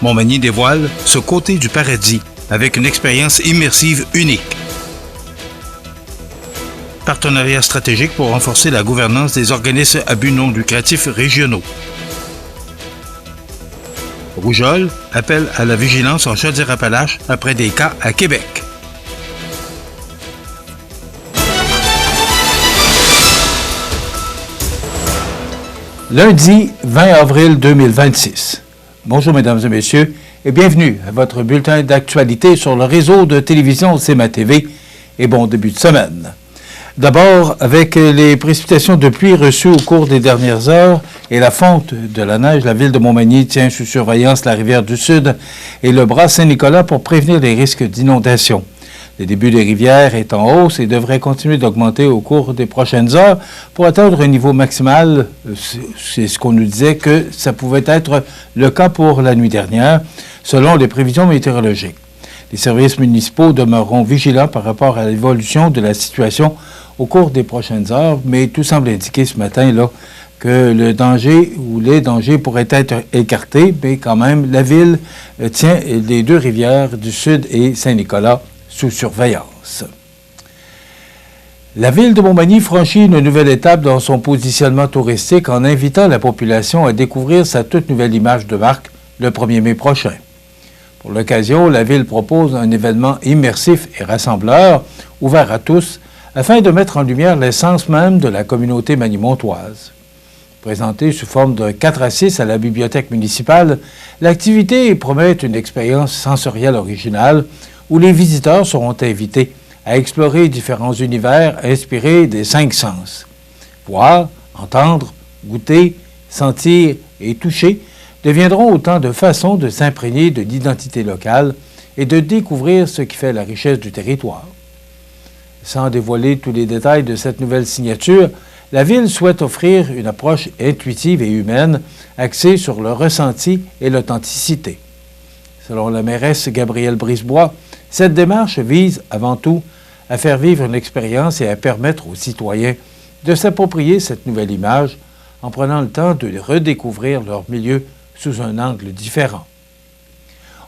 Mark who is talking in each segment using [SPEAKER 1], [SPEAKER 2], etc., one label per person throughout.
[SPEAKER 1] Montmagny dévoile ce côté du paradis avec une expérience immersive unique. Partenariat stratégique pour renforcer la gouvernance des organismes à but non lucratif régionaux. Rougeole appelle à la vigilance en Chaudière-Appalaches après des cas à Québec. Lundi 20 avril 2026. Bonjour mesdames et messieurs et bienvenue à votre bulletin d'actualité sur le réseau de télévision CMA-TV et bon début de semaine. D'abord, avec les précipitations de pluie reçues au cours des dernières heures et la fonte de la neige, la ville de Montmagny tient sous surveillance la rivière du Sud et le bras Saint-Nicolas pour prévenir les risques d'inondation. Le début des rivières est en hausse et devrait continuer d'augmenter au cours des prochaines heures pour atteindre un niveau maximal. C'est ce qu'on nous disait que ça pouvait être le cas pour la nuit dernière, selon les prévisions météorologiques. Les services municipaux demeureront vigilants par rapport à l'évolution de la situation au cours des prochaines heures, mais tout semble indiquer ce matin là que le danger ou les dangers pourraient être écartés, mais quand même, la ville tient les deux rivières du Sud et Saint-Nicolas sous surveillance. La ville de Montmagny franchit une nouvelle étape dans son positionnement touristique en invitant la population à découvrir sa toute nouvelle image de marque le 1er mai prochain. Pour l'occasion, la ville propose un événement immersif et rassembleur, ouvert à tous, afin de mettre en lumière l'essence même de la communauté magny-montoise. Présentée sous forme de 4 à 6 à la bibliothèque municipale, l'activité promet une expérience sensorielle originale où les visiteurs seront invités à explorer différents univers inspirés des 5 sens. Voir, entendre, goûter, sentir et toucher deviendront autant de façons de s'imprégner de l'identité locale et de découvrir ce qui fait la richesse du territoire. Sans dévoiler tous les détails de cette nouvelle signature, la Ville souhaite offrir une approche intuitive et humaine axée sur le ressenti et l'authenticité. Selon la mairesse Gabrielle Brisebois, cette démarche vise avant tout à faire vivre une expérience et à permettre aux citoyens de s'approprier cette nouvelle image en prenant le temps de redécouvrir leur milieu sous un angle différent.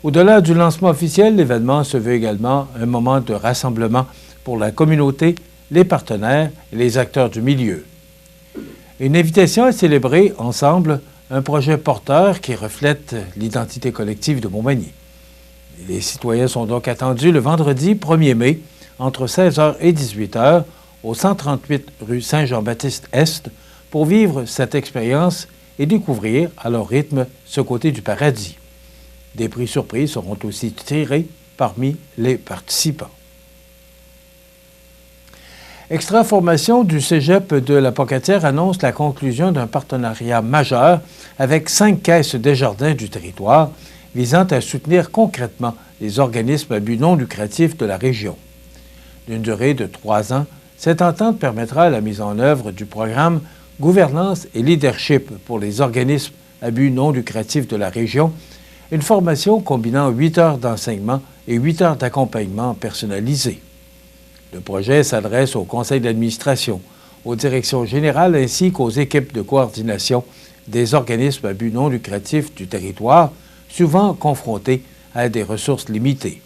[SPEAKER 1] Au-delà du lancement officiel, l'événement se veut également un moment de rassemblement pour la communauté, les partenaires et les acteurs du milieu. Une invitation à célébrer ensemble un projet porteur qui reflète l'identité collective de Montmagny. Les citoyens sont donc attendus le vendredi 1er mai entre 16h et 18h au 138 rue Saint-Jean-Baptiste-Est pour vivre cette expérience et découvrir à leur rythme ce côté du paradis. Des prix surprises seront aussi tirés parmi les participants. Extra-formation du cégep de la Pocatière annonce la conclusion d'un partenariat majeur avec 5 caisses Desjardins du territoire visant à soutenir concrètement les organismes à but non lucratif de la région. D'une durée de 3 ans, cette entente permettra la mise en œuvre du programme Gouvernance et leadership pour les organismes à but non lucratif de la région, une formation combinant 8 heures d'enseignement et 8 heures d'accompagnement personnalisé. Le projet s'adresse au conseil d'administration, aux directions générales ainsi qu'aux équipes de coordination des organismes à but non lucratif du territoire, souvent confrontés à des ressources limitées.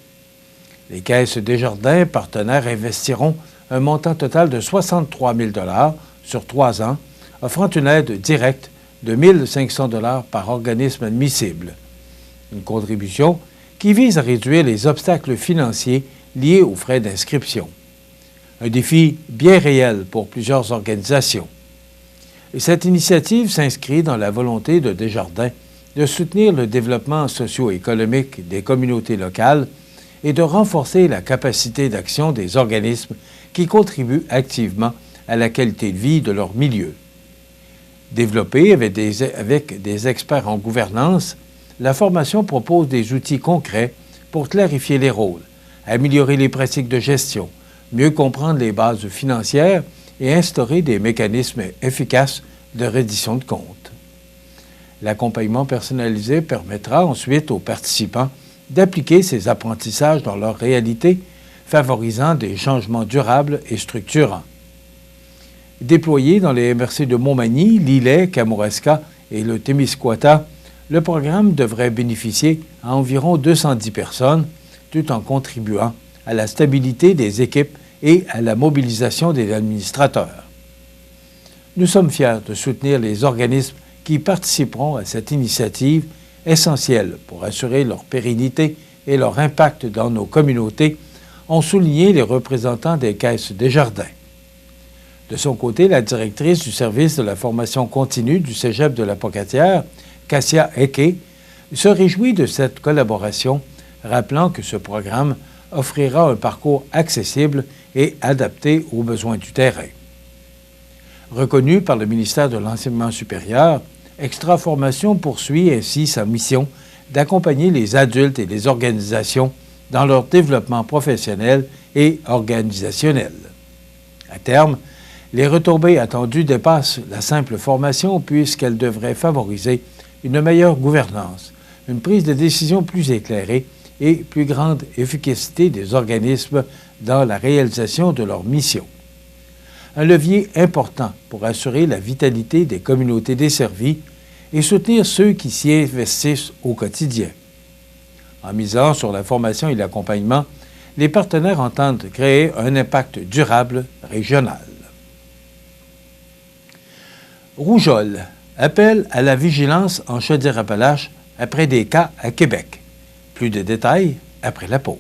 [SPEAKER 1] Les caisses Desjardins partenaires investiront un montant total de 63 000 $ sur 3 ans, offrant une aide directe de 1 500 $ par organisme admissible. Une contribution qui vise à réduire les obstacles financiers liés aux frais d'inscription. Un défi bien réel pour plusieurs organisations. Et cette initiative s'inscrit dans la volonté de Desjardins de soutenir le développement socio-économique des communautés locales et de renforcer la capacité d'action des organismes qui contribuent activement à la qualité de vie de leur milieu. Développée avec des experts en gouvernance, la formation propose des outils concrets pour clarifier les rôles, améliorer les pratiques de gestion, mieux comprendre les bases financières et instaurer des mécanismes efficaces de reddition de comptes. L'accompagnement personnalisé permettra ensuite aux participants d'appliquer ces apprentissages dans leur réalité, favorisant des changements durables et structurants. Déployés dans les MRC de Montmagny, Lillet, Kamouraska et le Témiscouata, Le programme devrait bénéficier à environ 210 personnes, tout en contribuant à la stabilité des équipes et à la mobilisation des administrateurs. Nous sommes fiers de soutenir les organismes qui participeront à cette initiative essentielle pour assurer leur pérennité et leur impact dans nos communautés, ont souligné les représentants des caisses Desjardins. De son côté, la directrice du service de la formation continue du Cégep de la Pocatière, Cassia Eke, se réjouit de cette collaboration, rappelant que ce programme offrira un parcours accessible et adapté aux besoins du terrain. Reconnu par le ministère de l'Enseignement supérieur, Extra Formation poursuit ainsi sa mission d'accompagner les adultes et les organisations dans leur développement professionnel et organisationnel. À terme, les retombées attendues dépassent la simple formation puisqu'elles devraient favoriser une meilleure gouvernance, une prise de décision plus éclairée et plus grande efficacité des organismes dans la réalisation de leur mission. Un levier important pour assurer la vitalité des communautés desservies et soutenir ceux qui s'y investissent au quotidien. En misant sur la formation et l'accompagnement, les partenaires entendent créer un impact durable régional. Rougeole appelle à la vigilance en Chaudière-Appalaches après des cas à Québec. Plus de détails après la pause.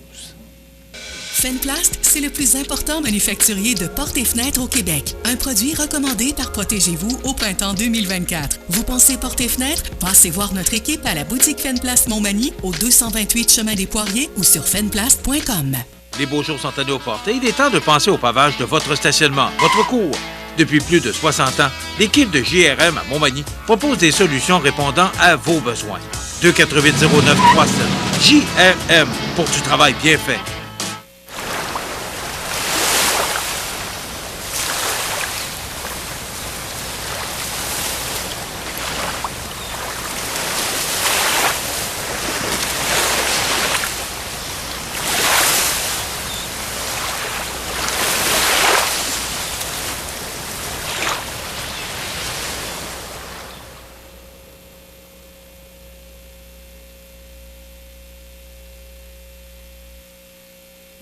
[SPEAKER 2] Fenplast, c'est le plus important manufacturier de portes et fenêtres au Québec. Un produit recommandé par Protégez-vous au printemps 2024. Vous pensez portes et fenêtres? Passez voir notre équipe à la boutique Fenplast Montmagny au 228 chemin des Poiriers ou sur fenplast.com.
[SPEAKER 3] Les beaux jours sont à nos portes et il est temps de penser au pavage de votre stationnement, votre cour. Depuis plus de 60 ans, l'équipe de JRM à Montmagny propose des solutions répondant à vos besoins. 248-0937. JRM pour du travail bien fait.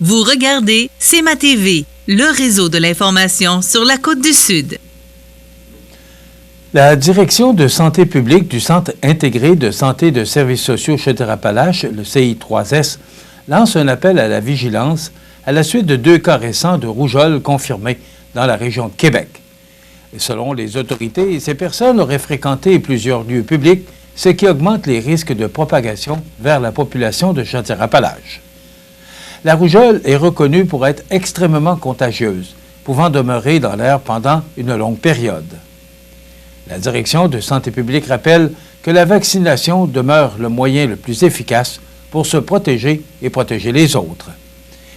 [SPEAKER 4] Vous regardez C'est ma TV, le réseau de l'information sur la Côte-du-Sud.
[SPEAKER 1] La Direction de santé publique du Centre intégré de santé de services sociaux Chaudière-Appalaches, le CI3S, lance un appel à la vigilance à la suite de 2 cas récents de rougeole confirmés dans la région de Québec. Et selon les autorités, ces personnes auraient fréquenté plusieurs lieux publics, ce qui augmente les risques de propagation vers la population de Chaudière-Appalaches. La rougeole est reconnue pour être extrêmement contagieuse, pouvant demeurer dans l'air pendant une longue période. La Direction de santé publique rappelle que la vaccination demeure le moyen le plus efficace pour se protéger et protéger les autres.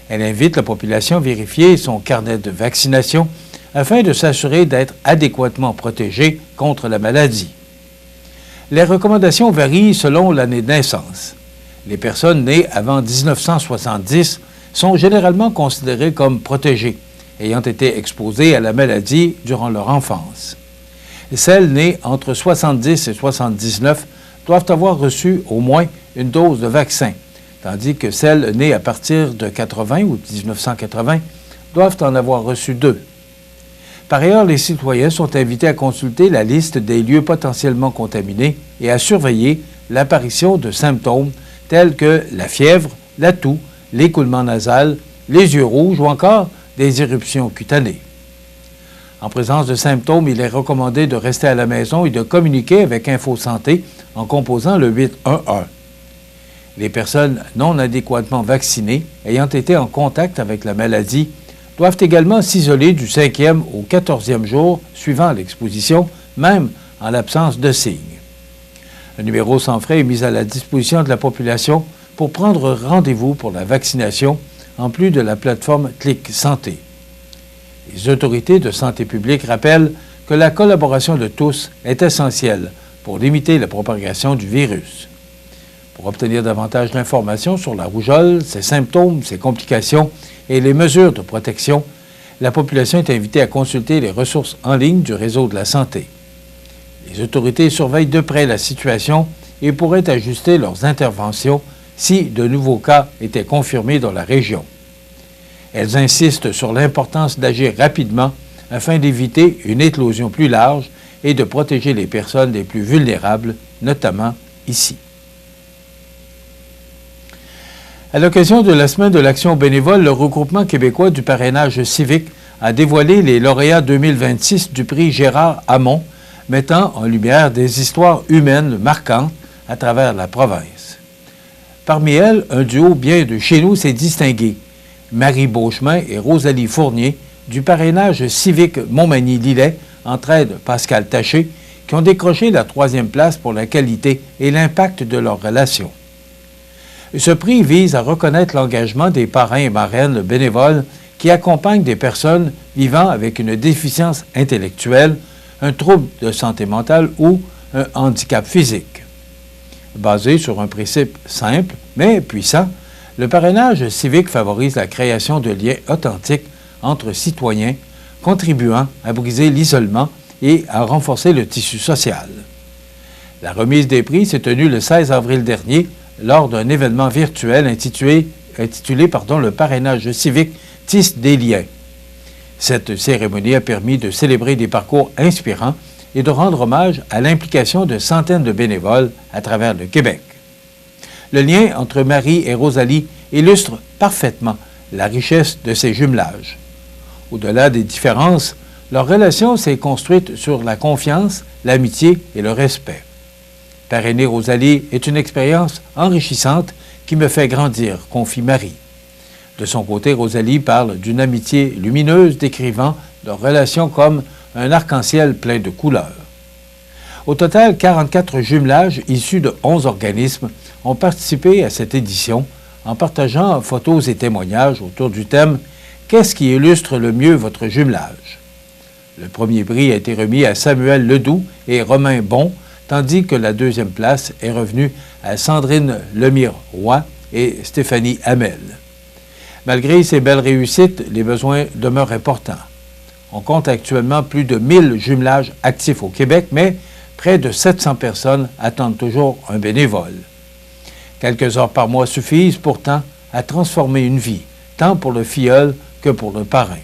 [SPEAKER 1] Elle invite la population à vérifier son carnet de vaccination afin de s'assurer d'être adéquatement protégée contre la maladie. Les recommandations varient selon l'année de naissance. Les personnes nées avant 1970 sont généralement considérées comme protégées, ayant été exposées à la maladie durant leur enfance. Celles nées entre 70 et 79 doivent avoir reçu au moins une dose de vaccin, tandis que celles nées à partir de 80 ou 1980 doivent en avoir reçu 2. Par ailleurs, les citoyens sont invités à consulter la liste des lieux potentiellement contaminés et à surveiller l'apparition de symptômes tels que la fièvre, la toux, l'écoulement nasal, les yeux rouges ou encore des éruptions cutanées. En présence de symptômes, il est recommandé de rester à la maison et de communiquer avec Info Santé en composant le 811. Les personnes non adéquatement vaccinées ayant été en contact avec la maladie doivent également s'isoler du 5e au 14e jour suivant l'exposition, même en l'absence de signes. Un numéro sans frais est mis à la disposition de la population pour prendre rendez-vous pour la vaccination, en plus de la plateforme Clic Santé. Les autorités de santé publique rappellent que la collaboration de tous est essentielle pour limiter la propagation du virus. Pour obtenir davantage d'informations sur la rougeole, ses symptômes, ses complications et les mesures de protection, la population est invitée à consulter les ressources en ligne du réseau de la santé. Les autorités surveillent de près la situation et pourraient ajuster leurs interventions si de nouveaux cas étaient confirmés dans la région. Elles insistent sur l'importance d'agir rapidement afin d'éviter une éclosion plus large et de protéger les personnes les plus vulnérables, notamment ici. À l'occasion de la Semaine de l'Action bénévole, le Regroupement québécois du parrainage civique a dévoilé les lauréats 2026 du prix Gérard Hamon, mettant en lumière des histoires humaines marquantes à travers la province. Parmi elles, un duo bien de chez nous s'est distingué, Marie Beauchemin et Rosalie Fournier, du parrainage civique Montmagny-Lillet, entraide Pascal Taché, qui ont décroché la 3e place pour la qualité et l'impact de leur relation. Ce prix vise à reconnaître l'engagement des parrains et marraines bénévoles qui accompagnent des personnes vivant avec une déficience intellectuelle, un trouble de santé mentale ou un handicap physique. Basé sur un principe simple mais puissant, le parrainage civique favorise la création de liens authentiques entre citoyens, contribuant à briser l'isolement et à renforcer le tissu social. La remise des prix s'est tenue le 16 avril dernier lors d'un événement virtuel intitulé le parrainage civique tisse des liens. Cette cérémonie a permis de célébrer des parcours inspirants et de rendre hommage à l'implication de centaines de bénévoles à travers le Québec. Le lien entre Marie et Rosalie illustre parfaitement la richesse de ces jumelages. Au-delà des différences, leur relation s'est construite sur la confiance, l'amitié et le respect. Parrainer Rosalie est une expérience enrichissante qui me fait grandir, confie Marie. De son côté, Rosalie parle d'une amitié lumineuse, décrivant leur relation comme un arc-en-ciel plein de couleurs. Au total, 44 jumelages issus de 11 organismes ont participé à cette édition en partageant photos et témoignages autour du thème « Qu'est-ce qui illustre le mieux votre jumelage ?» Le premier prix a été remis à Samuel Ledoux et Romain Bon, tandis que la 2e place est revenue à Sandrine Lemire-Roy et Stéphanie Hamel. Malgré ces belles réussites, les besoins demeurent importants. On compte actuellement plus de 1000 jumelages actifs au Québec, mais près de 700 personnes attendent toujours un bénévole. Quelques heures par mois suffisent pourtant à transformer une vie, tant pour le filleul que pour le parrain.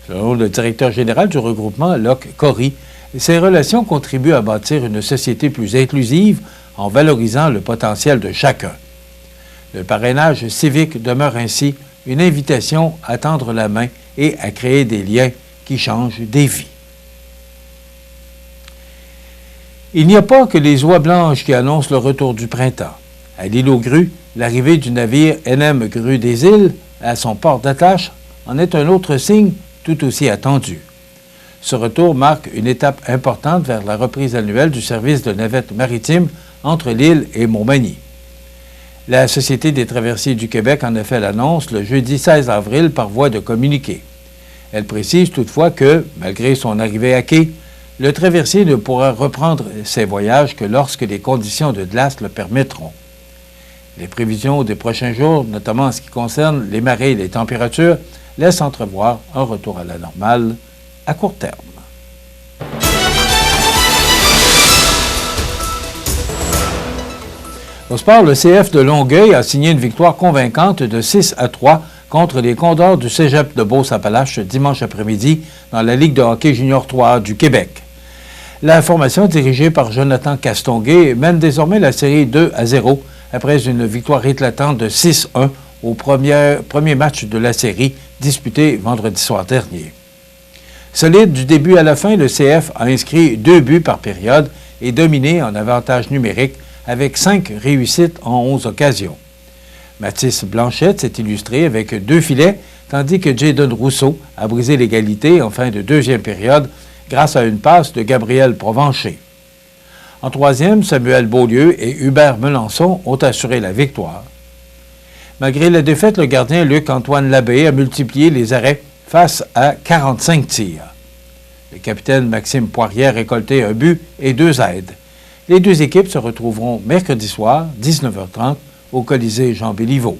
[SPEAKER 1] Selon le directeur général du regroupement, Locke Corry, ces relations contribuent à bâtir une société plus inclusive en valorisant le potentiel de chacun. Le parrainage civique demeure ainsi une invitation à tendre la main et à créer des liens qui changent des vies. Il n'y a pas que les oies blanches qui annoncent le retour du printemps. À l'île aux Grues, l'arrivée du navire NM Grue des Îles à son port d'attache en est un autre signe tout aussi attendu. Ce retour marque une étape importante vers la reprise annuelle du service de navette maritime entre l'île et Montmagny. La Société des traversiers du Québec en a fait l'annonce le jeudi 16 avril par voie de communiqué. Elle précise toutefois que, malgré son arrivée à quai, le traversier ne pourra reprendre ses voyages que lorsque les conditions de glace le permettront. Les prévisions des prochains jours, notamment en ce qui concerne les marées et les températures, laissent entrevoir un retour à la normale à court terme. Au sport, le CF de Longueuil a signé une victoire convaincante de 6-3 contre les Condors du Cégep de Beauce-Appalaches dimanche après-midi dans la Ligue de hockey junior 3A du Québec. La formation dirigée par Jonathan Castonguay mène désormais la série 2-0 après une victoire éclatante de 6-1 au premier match de la série disputé vendredi soir dernier. Solide du début à la fin, le CF a inscrit 2 buts par période et dominé en avantage numérique avec 5 réussites en 11 occasions. Mathis Blanchette s'est illustré avec 2 filets, tandis que Jayden Rousseau a brisé l'égalité en fin de 2e période grâce à une passe de Gabriel Provencher. En 3e, Samuel Beaulieu et Hubert Melançon ont assuré la victoire. Malgré la défaite, le gardien Luc-Antoine Labbé a multiplié les arrêts face à 45 tirs. Le capitaine Maxime Poirier a récolté un but et 2 aides. Les 2 équipes se retrouveront mercredi soir, 19h30, au Colisée Jean Béliveau.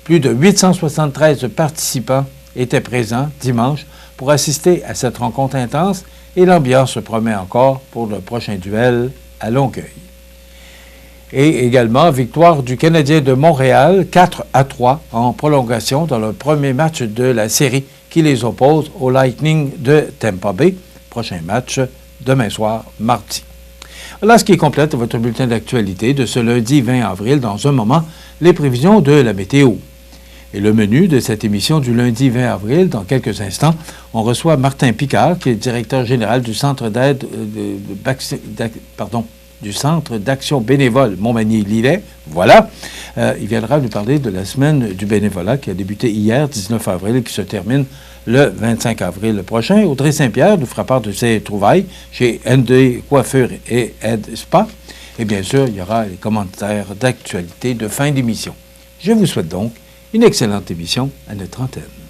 [SPEAKER 1] Plus de 873 participants étaient présents dimanche pour assister à cette rencontre intense et l'ambiance se promet encore pour le prochain duel à Longueuil. Et également, victoire du Canadien de Montréal, 4-3 en prolongation dans le premier match de la série qui les oppose au Lightning de Tampa Bay. Prochain match demain soir, mardi. Voilà ce qui complète votre bulletin d'actualité de ce lundi 20 avril. Dans un moment, les prévisions de la météo. Et le menu de cette émission du lundi 20 avril, dans quelques instants, on reçoit Martin Picard, qui est directeur général du Centre d'aide du Centre d'action bénévole Montmagny-Lillet. Voilà. Il viendra nous parler de la semaine du bénévolat qui a débuté hier, 19 avril, et qui se termine le 25 avril prochain. Audrey Saint-Pierre nous fera part de ses trouvailles chez ND Coiffure et Aide Spa. Et bien sûr, il y aura les commentaires d'actualité de fin d'émission. Je vous souhaite donc une excellente émission à notre antenne.